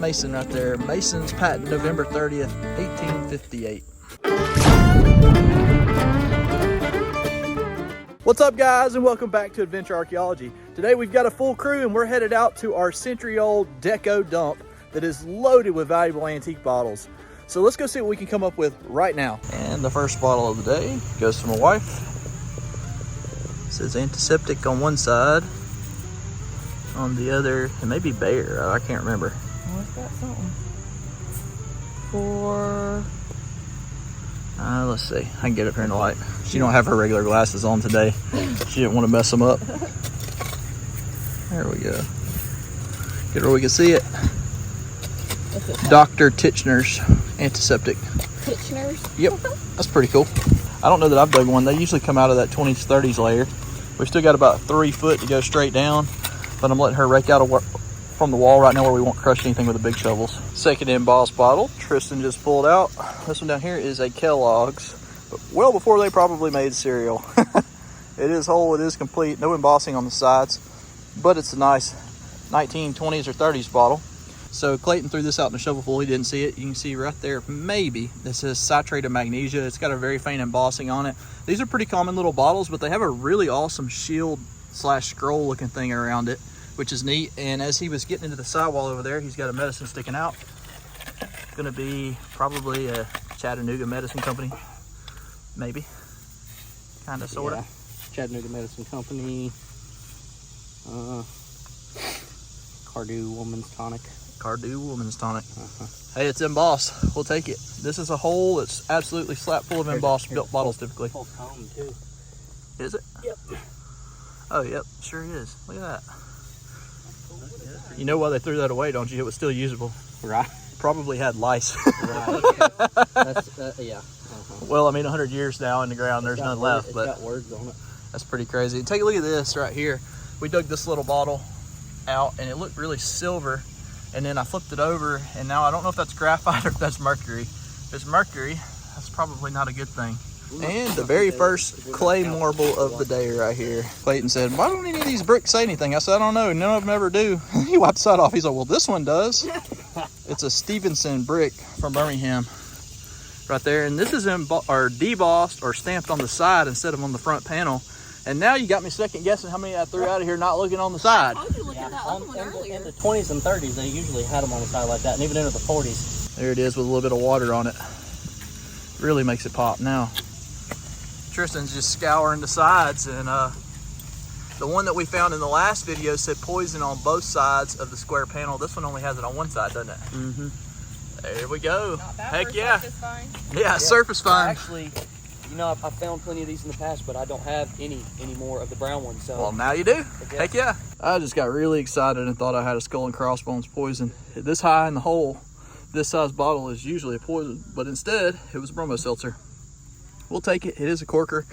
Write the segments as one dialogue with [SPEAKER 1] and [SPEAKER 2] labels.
[SPEAKER 1] Mason right there. Mason's patent, November 30th, 1858. What's up, guys, and welcome back to Adventure Archaeology. Today we've got a full crew and we're headed out to our century-old Deco-Dump that is loaded with valuable antique bottles. So let's go see what we can come up with right now. And the first bottle of the day goes to my wife. It says antiseptic on one side. On the other, it may be Bayer, I can't remember. Oh, it's got something. For... let's see, I can get up here in the light. She don't have her regular glasses on today. She didn't want to mess them up. There we go. Get where we can see it. Dr. Titchener's antiseptic.
[SPEAKER 2] Titchener's?
[SPEAKER 1] Yep, that's pretty cool. I don't know that I've dug one. They usually come out of that 20s, 30s layer. We've still got about 3 foot to go straight down, but I'm letting her rake out from the wall right now where we won't crush anything with the big shovels. Second embossed bottle, Tristan just pulled out. This one down here is a Kellogg's, but well before they probably made cereal. It is whole, it is complete, no embossing on the sides, but it's a nice 1920s or 30s bottle. So Clayton threw this out in the shovel full. He didn't see it. You can see right there, maybe, this says citrate of magnesia. It's got a very faint embossing on it. These are pretty common little bottles, but they have a really awesome shield / scroll looking thing around it, which is neat. And as he was getting into the sidewall over there, he's got a medicine sticking out. It's gonna be probably a Chattanooga medicine company, maybe, kind of, sort of.
[SPEAKER 3] Yeah. Chattanooga Medicine Company, Cardew Woman's Tonic.
[SPEAKER 1] Cardew Woman's Tonic. Hey, it's embossed. We'll take it. This is a hole that's absolutely slap full of embossed bottles typically.
[SPEAKER 3] Full cone too.
[SPEAKER 1] Is it?
[SPEAKER 3] Yep.
[SPEAKER 1] Oh, yep, sure is. Look at that. You know why they threw that away, don't you? It was still usable.
[SPEAKER 3] Right.
[SPEAKER 1] Probably had lice.
[SPEAKER 3] Right. That's, yeah.
[SPEAKER 1] Well, I mean, 100 years now in the ground, there's none left,
[SPEAKER 3] it's
[SPEAKER 1] but
[SPEAKER 3] got words on it.
[SPEAKER 1] That's pretty crazy. Take a look at this right here. We dug this little bottle out and it looked really silver, and then I flipped it over and now I don't know if that's graphite or if that's mercury. If it's mercury, that's probably not a good thing. And the very first clay marble of the day right here. Clayton said, why don't any of these bricks say anything? I said, I don't know, none of them ever do. He wiped the side off. He's like, well, this one does. It's a Stevenson brick from Birmingham right there. And this is debossed or stamped on the side instead of on the front panel. And now you got me second guessing how many I threw out of here not looking on the side.
[SPEAKER 2] I was looking at that other one earlier.
[SPEAKER 3] In the 20s and 30s, they usually had them on the side like that, and even into the 40s.
[SPEAKER 1] There it is with a little bit of water on it. Really makes it pop now. Tristan's just scouring the sides, and the one that we found in the last video said poison on both sides of the square panel. This one only has it on one side, doesn't it? Mm-hmm. There we go.
[SPEAKER 2] Not bad.
[SPEAKER 1] Heck
[SPEAKER 2] for
[SPEAKER 1] yeah.
[SPEAKER 2] surface find.
[SPEAKER 1] Yeah, surface fine.
[SPEAKER 3] Actually, you know, I've found plenty of these in the past, but I don't have any more of the brown ones. So.
[SPEAKER 1] Well, now you do. Heck yeah. I just got really excited and thought I had a skull and crossbones poison. This high in the hole, this size bottle is usually a poison, but instead it was a bromo seltzer. We'll take it. It is a corker.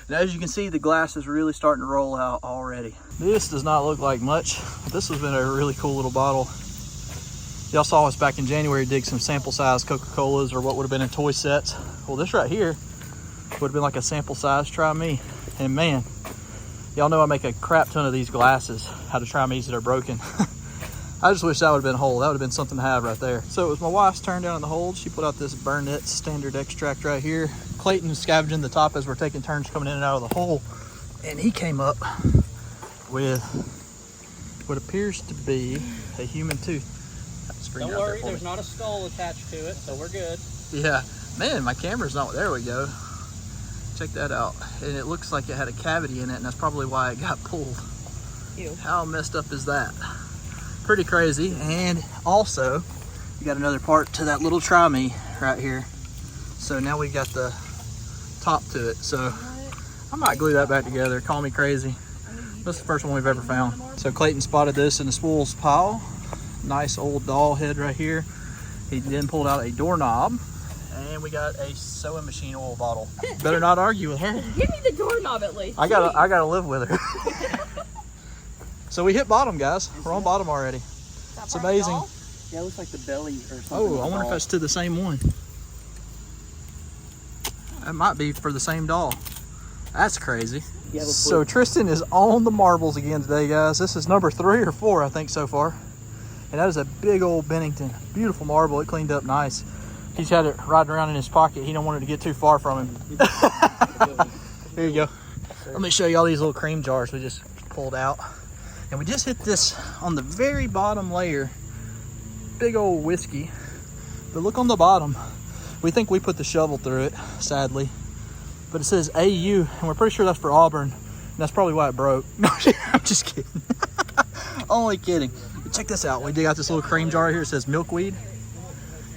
[SPEAKER 1] And as you can see, the glass is really starting to roll out already. This does not look like much. This has been a really cool little bottle. Y'all saw us back in January dig some sample size Coca-Colas or what would have been in toy sets. Well, this right here would have been like a sample size Try Me. And man, y'all know I make a crap ton of these glasses out of Try Me's that are broken. I just wish that would have been whole. That would have been something to have right there. So it was my wife's turn down in the hold. She put out this Burnett standard extract right here. Clayton was scavenging the top as we're taking turns coming in and out of the hole. And he came up with what appears to be a human tooth.
[SPEAKER 3] Don't worry, there's not a skull attached to it, so we're good.
[SPEAKER 1] Yeah, man, my camera's not, there we go. Check that out. And it looks like it had a cavity in it, and that's probably why it got pulled.
[SPEAKER 2] Ew.
[SPEAKER 1] How messed up is that? Pretty crazy. And also, you got another part to that little Try Me right here. So now we got the top to it. So I might glue that back together. Call me crazy. This is the first one we've ever found. So Clayton spotted this in the spools pile. Nice old doll head right here. He then pulled out a doorknob, and we got a sewing machine oil bottle. Better not argue with her.
[SPEAKER 2] Give me the doorknob at least.
[SPEAKER 1] I gotta live with her. So we hit bottom, guys. We're on bottom already. It's amazing.
[SPEAKER 3] Yeah, it looks like the belly or something.
[SPEAKER 1] Oh, I wonder if that's to the same one. That might be for the same doll. That's crazy.
[SPEAKER 3] Yeah,
[SPEAKER 1] so Tristan is on the marbles again today, guys. This is number 3 or 4, I think, so far. And that is a big old Bennington. Beautiful marble. It cleaned up nice. He's had it riding around in his pocket. He don't want it to get too far from him. Here you go. Let me show you all these little cream jars we just pulled out. And we just hit this on the very bottom layer. Big old whiskey. But look on the bottom. We think we put the shovel through it, sadly. But it says AU, and we're pretty sure that's for Auburn. And that's probably why it broke. No, I'm just kidding. Only kidding. But check this out. We dig out this little cream jar here. It says milkweed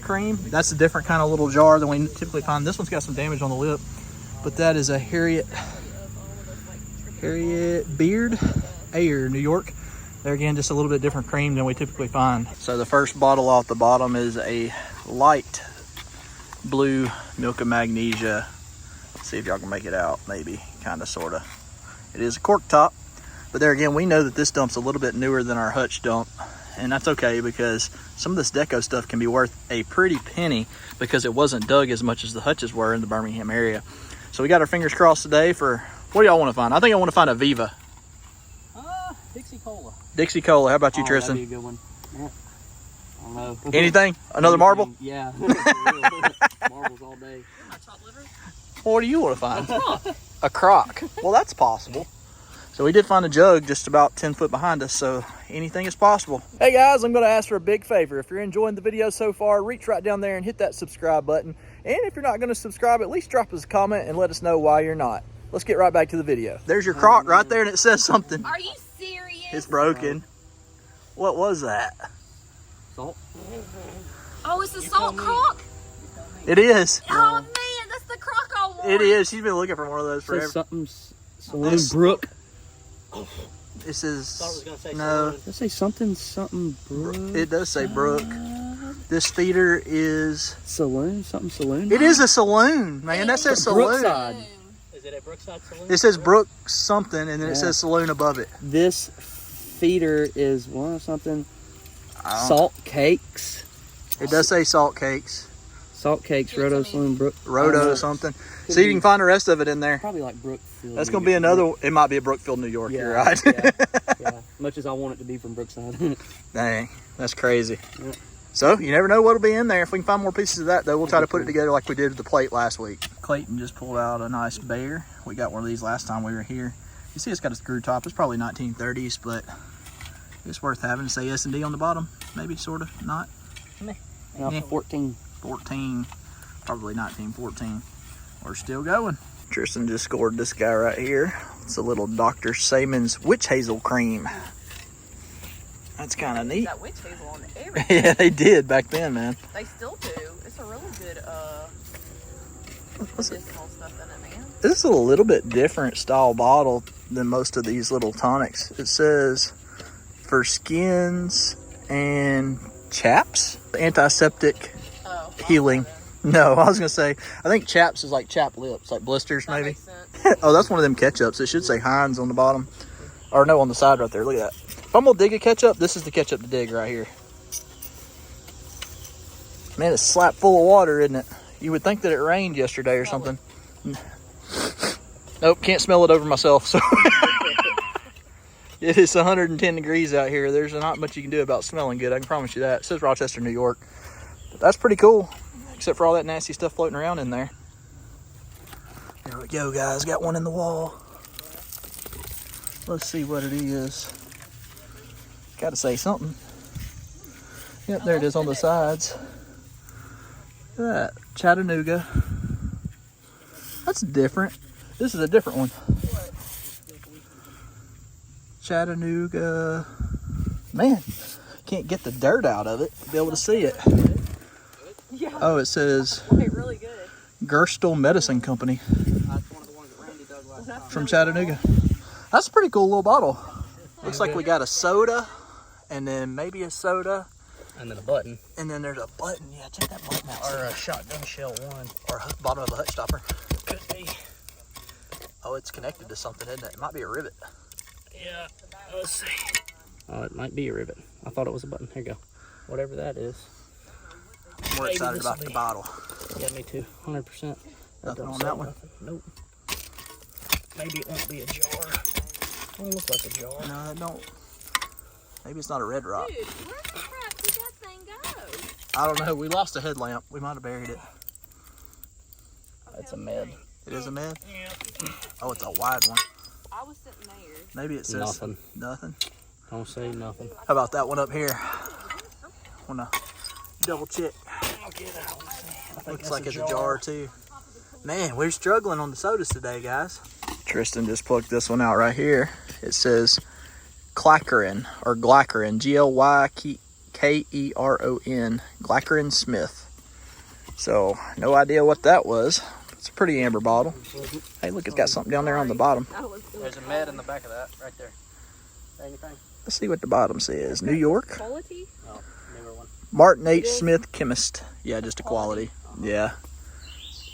[SPEAKER 1] cream. That's a different kind of little jar than we typically find. This one's got some damage on the lip. But that is a Harriet Beard Ayer, New York. There again, just a little bit different cream than we typically find. So the first bottle off the bottom is a light blue milk of magnesia. Let's see if y'all can make it out. Maybe, kind of, sort of. It is a cork top, but there again, we know that this dump's a little bit newer than our Hutch dump, and that's okay because some of this Deco stuff can be worth a pretty penny because it wasn't dug as much as the Hutches were in the Birmingham area. So we got our fingers crossed today for, what do y'all want to find? I think I want to find a Viva.
[SPEAKER 3] Dixie Cola.
[SPEAKER 1] Dixie Cola. How about you,
[SPEAKER 3] Oh,
[SPEAKER 1] Tristan?
[SPEAKER 3] that'd be a good one. Yeah. I don't know.
[SPEAKER 1] Anything? Another marble?
[SPEAKER 3] Yeah. Marbles all day.
[SPEAKER 1] Well, what do you want to find? A crock. Well, that's possible. So we did find a jug just about 10 foot behind us, so anything is possible. Hey guys, I'm going to ask for a big favor. If you're enjoying the video so far, reach right down there and hit that subscribe button. And if you're not going to subscribe, at least drop us a comment and let us know why you're not. Let's get right back to the video. There's your crock right there, and it says something.
[SPEAKER 2] Are you serious?
[SPEAKER 1] It's broken. What was that?
[SPEAKER 3] Salt.
[SPEAKER 2] Oh, it's a salt crock?
[SPEAKER 1] It is.
[SPEAKER 2] Oh man, that's the crock I want.
[SPEAKER 1] It is. She's been looking for one of those
[SPEAKER 3] Says
[SPEAKER 1] forever.
[SPEAKER 3] something. Saloon Brook.
[SPEAKER 1] This is no.
[SPEAKER 3] Does it say something Brook?
[SPEAKER 1] It does say Brook. This feeder is
[SPEAKER 3] Saloon. Something saloon.
[SPEAKER 1] It is a saloon, man. That says saloon.
[SPEAKER 3] Brookside. Is it a Brookside saloon?
[SPEAKER 1] It says Brook something, and then it says saloon above it.
[SPEAKER 3] This feeder is something. Salt cakes.
[SPEAKER 1] It does say salt cakes.
[SPEAKER 3] Salt cakes. Roto Saloon Brook.
[SPEAKER 1] Roto something. See, you can find the rest of it in there.
[SPEAKER 3] Probably like Brookfield.
[SPEAKER 1] That's going to be another. It might be a Brookfield, New York.
[SPEAKER 3] Yeah,
[SPEAKER 1] You're right.
[SPEAKER 3] yeah. Much as I want it to be from Brookside.
[SPEAKER 1] Dang, that's crazy.
[SPEAKER 3] Yeah.
[SPEAKER 1] So you never know what'll be in there. If we can find more pieces of that, though, we'll try to put it together like we did with the plate last week. Clayton just pulled out a nice bear. We got one of these last time we were here. You see, it's got a screw top. It's probably 1930s, but it's worth having. Say S&D on the bottom, maybe, sort of, not.
[SPEAKER 3] No, 14.
[SPEAKER 1] 14, probably 1914. We're still going. Tristan just scored this guy right here. It's a little Dr. Seaman's witch hazel cream. That's kind of neat.
[SPEAKER 2] That witch hazel on everything.
[SPEAKER 1] Yeah, they did back then, man.
[SPEAKER 2] They still do. It's a really good medicinal stuff in it, man.
[SPEAKER 1] This is a little bit different style bottle than most of these little tonics. It says for skins and chaps, antiseptic healing. No, I was gonna say, I think chaps is like chapped lips, like blisters maybe.
[SPEAKER 2] Makes sense.
[SPEAKER 1] Oh, that's one of them ketchups. It should say Heinz on the bottom. Or no, on the side right there. Look at that. If I'm gonna dig a ketchup, this is the ketchup to dig right here. Man, it's slap full of water, isn't it? You would think that it rained yesterday or something. Nope, can't smell it over myself. So it is 110 degrees out here. There's not much you can do about smelling good. I can promise you that. It says Rochester, New York. But that's pretty cool, except for all that nasty stuff floating around in there. There we go, guys. Got one in the wall. Let's see what it is. Gotta say something. Yep, there it is on the sides. Look at that. Chattanooga. That's different. This is a different one. Chattanooga. Man, can't get the dirt out of it to be able to see it.
[SPEAKER 2] Yeah.
[SPEAKER 1] Oh, it says
[SPEAKER 2] Okay, really good.
[SPEAKER 1] Gerstle Medicine Company from Chattanooga. That's a pretty cool little bottle. Looks like we got a soda, and then maybe a soda,
[SPEAKER 3] And then a button.
[SPEAKER 1] and then there's a button. Yeah, check that button out.
[SPEAKER 3] Or a shotgun shell one.
[SPEAKER 1] Or a bottom of a hut stopper.
[SPEAKER 3] Could be.
[SPEAKER 1] Oh, it's connected to something, isn't it? It might be a rivet.
[SPEAKER 3] Yeah. Let's see. Oh, it might be a rivet. I thought it was a button. Here you go. Whatever that is.
[SPEAKER 1] I'm more excited about the bottle.
[SPEAKER 3] Yeah, me too. 100%.
[SPEAKER 1] Nothing on that one?
[SPEAKER 3] Nope. Maybe it won't be a jar. Don't look like a jar.
[SPEAKER 1] No, it don't. Maybe it's not a red rock.
[SPEAKER 2] Dude, where the crap
[SPEAKER 1] I don't know. We lost a headlamp. We might have buried it.
[SPEAKER 3] It's a med.
[SPEAKER 1] It is a med? Oh, it's a wide one.
[SPEAKER 2] I was sitting there.
[SPEAKER 1] Maybe it says
[SPEAKER 3] Nothing.
[SPEAKER 1] Nothing.
[SPEAKER 3] Don't say nothing.
[SPEAKER 1] How about that one up here? Wanna double check? Looks like it's a jar too. Man, we're struggling on the sodas today, guys. Tristan just plucked this one out right here. It says Glackeron or Glackeron, Glykeron, Glackeron Smith. So no idea what that was. It's a pretty amber bottle. Hey, look, it's got something down there on the bottom.
[SPEAKER 3] There's a med in the back of that, right there. Anything?
[SPEAKER 1] Let's see what the bottom says. New York.
[SPEAKER 2] Quality?
[SPEAKER 3] Oh, newer one.
[SPEAKER 1] Martin H. Smith, chemist. Yeah, just a quality. Yeah.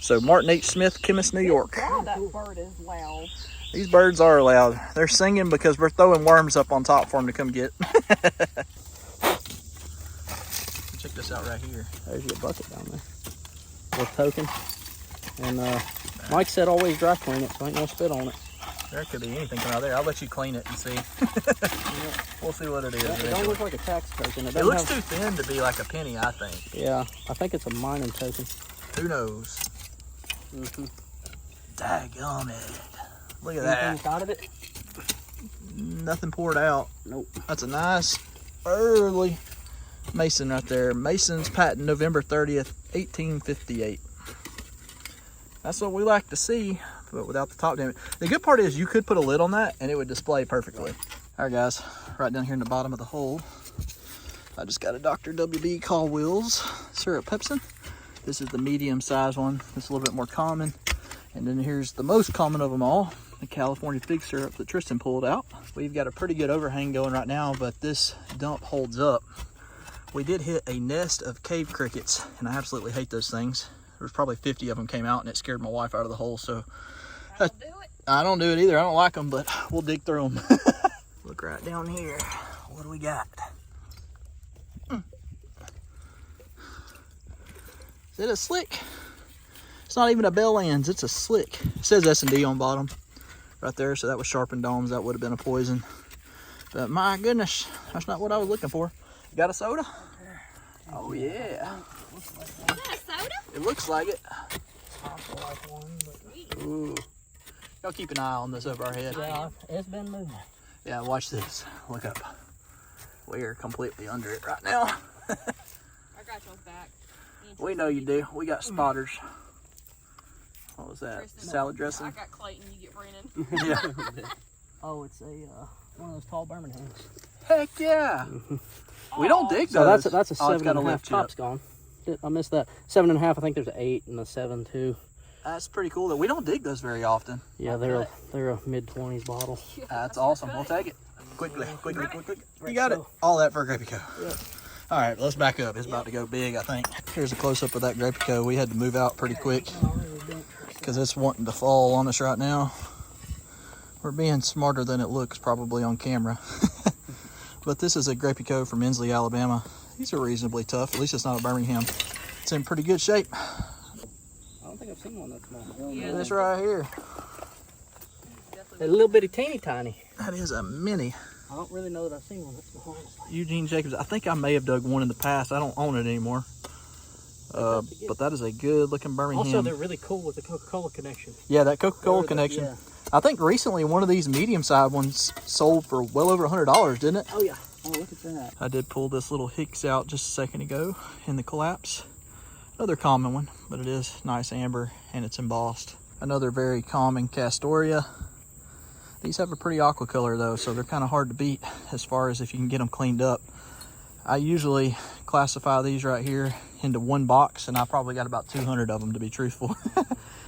[SPEAKER 1] So Martin H. Smith, chemist, New York.
[SPEAKER 2] God, that bird is loud.
[SPEAKER 1] These birds are loud. They're singing because we're throwing worms up on top for them to come get. Check this out right here.
[SPEAKER 3] There's your bucket down there. With token. And Mike said always dry clean it, so ain't no spit on it.
[SPEAKER 1] There could be anything coming out there. I'll let you clean it and see. We'll see what it is.
[SPEAKER 3] It don't look like a tax token.
[SPEAKER 1] It looks too thin to be like a penny, I think.
[SPEAKER 3] Yeah, I think it's a mining token.
[SPEAKER 1] Who knows? Daggum it. Look at that.
[SPEAKER 3] Anything out of it?
[SPEAKER 1] Nothing poured out.
[SPEAKER 3] Nope.
[SPEAKER 1] That's a nice early Mason right there. Mason's patent November 30th, 1858. That's what we like to see, but without the top damage. The good part is you could put a lid on that and it would display perfectly. All right, guys, right down here in the bottom of the hole, I just got a Dr. WB Call Wheels Syrup Pepsin. This is the medium size one. It's a little bit more common. And then here's the most common of them all, the California Fig Syrup that Tristan pulled out. We've got a pretty good overhang going right now, but this dump holds up. We did hit a nest of cave crickets, and I absolutely hate those things. There's probably 50 of them came out, and it scared my wife out of the hole, so. I don't do it either. I don't like them, but we'll dig through them. Look right down here. What do we got? Is it a slick? It's not even a bell ends, it's a slick. It says S&D on bottom right there, so that was sharpened domes. That would have been a poison. But my goodness, that's not what I was looking for. You got a soda? Oh yeah.
[SPEAKER 2] Is that a soda?
[SPEAKER 1] It looks like it. Ooh. Y'all keep an eye on this over our head.
[SPEAKER 3] Yeah, it's been moving.
[SPEAKER 1] Yeah, watch this. Look up. We are completely under it right now.
[SPEAKER 2] I got y'all's back.
[SPEAKER 1] We know you do. We got spotters. What was that?
[SPEAKER 2] Tristan,
[SPEAKER 1] Salad dressing?
[SPEAKER 2] I got Clayton, you get Brennan.
[SPEAKER 1] Yeah.
[SPEAKER 3] Oh, it's a one of those tall Birminghams.
[SPEAKER 1] Heck yeah. We don't dig
[SPEAKER 3] So
[SPEAKER 1] those.
[SPEAKER 3] that's a
[SPEAKER 1] Oh, it's
[SPEAKER 3] 7.5.
[SPEAKER 1] got a lift
[SPEAKER 3] Top's gone. I missed that. 7.5. I think there's an 8 and a 7 too.
[SPEAKER 1] That's pretty cool though. We don't dig those very often.
[SPEAKER 3] Yeah, they're a mid-20s bottle.
[SPEAKER 1] That's awesome. We'll take it. Quickly. You got it. All that for a Grape-Co.
[SPEAKER 3] Yep.
[SPEAKER 1] All right, let's back up. It's about to go big, I think. Here's a close-up of that Grape-Co. We had to move out pretty quick because it's wanting to fall on us right now. We're being smarter than it looks probably on camera. But this is a Grape-Co from Inslee, Alabama. These are reasonably tough. At least it's not a Birmingham. It's in pretty good shape.
[SPEAKER 3] I don't think I've seen one that small.
[SPEAKER 2] Yeah.
[SPEAKER 1] This right here.
[SPEAKER 3] A little bitty teeny tiny.
[SPEAKER 1] That is a mini.
[SPEAKER 3] I don't really know that I've seen one that's small.
[SPEAKER 1] Eugene Jacobs. I think I may have dug one in the past. I don't own it anymore. But that is a good looking Birmingham.
[SPEAKER 3] Also, they're really cool with the Coca-Cola connection.
[SPEAKER 1] Yeah, that Coca-Cola connection.
[SPEAKER 3] Yeah.
[SPEAKER 1] I think recently one of these medium-sized ones sold for well over $100, didn't it?
[SPEAKER 3] Oh yeah. Oh, look at that.
[SPEAKER 1] I did pull this little Hicks out just a second ago in the collapse. Another common one, but it is nice amber and it's embossed. Another very common Castoria. These have a pretty aqua color though, so they're kind of hard to beat as far as if you can get them cleaned up. I usually classify these right here into one box, and I probably got about 200 of them to be truthful.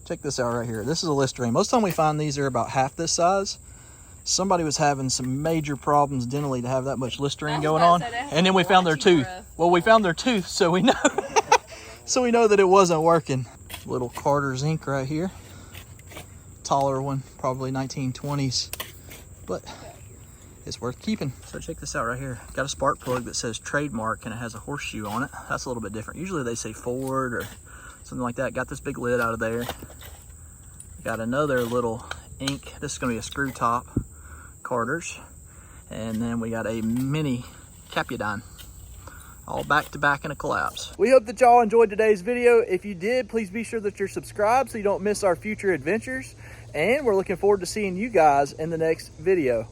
[SPEAKER 1] Check this out right here. This is a Listerine. Most of the time we find these are about half this size. Somebody was having some major problems dentally to have that much Listerine going on. And then we found their tooth. Well, we found their tooth, so we know. So we know that it wasn't working. Little Carter's ink right here. Taller one, probably 1920s. But it's worth keeping. So check this out right here. Got a spark plug that says trademark and it has a horseshoe on it. That's a little bit different. Usually they say Ford or something like that. Got this big lid out of there. Got another little ink. This is gonna be a screw top Carter's. And then we got a mini Capudine. all back to back in a collapse. We hope that y'all enjoyed today's video. If you did, please be sure that you're subscribed so you don't miss our future adventures. And we're looking forward to seeing you guys in the next video.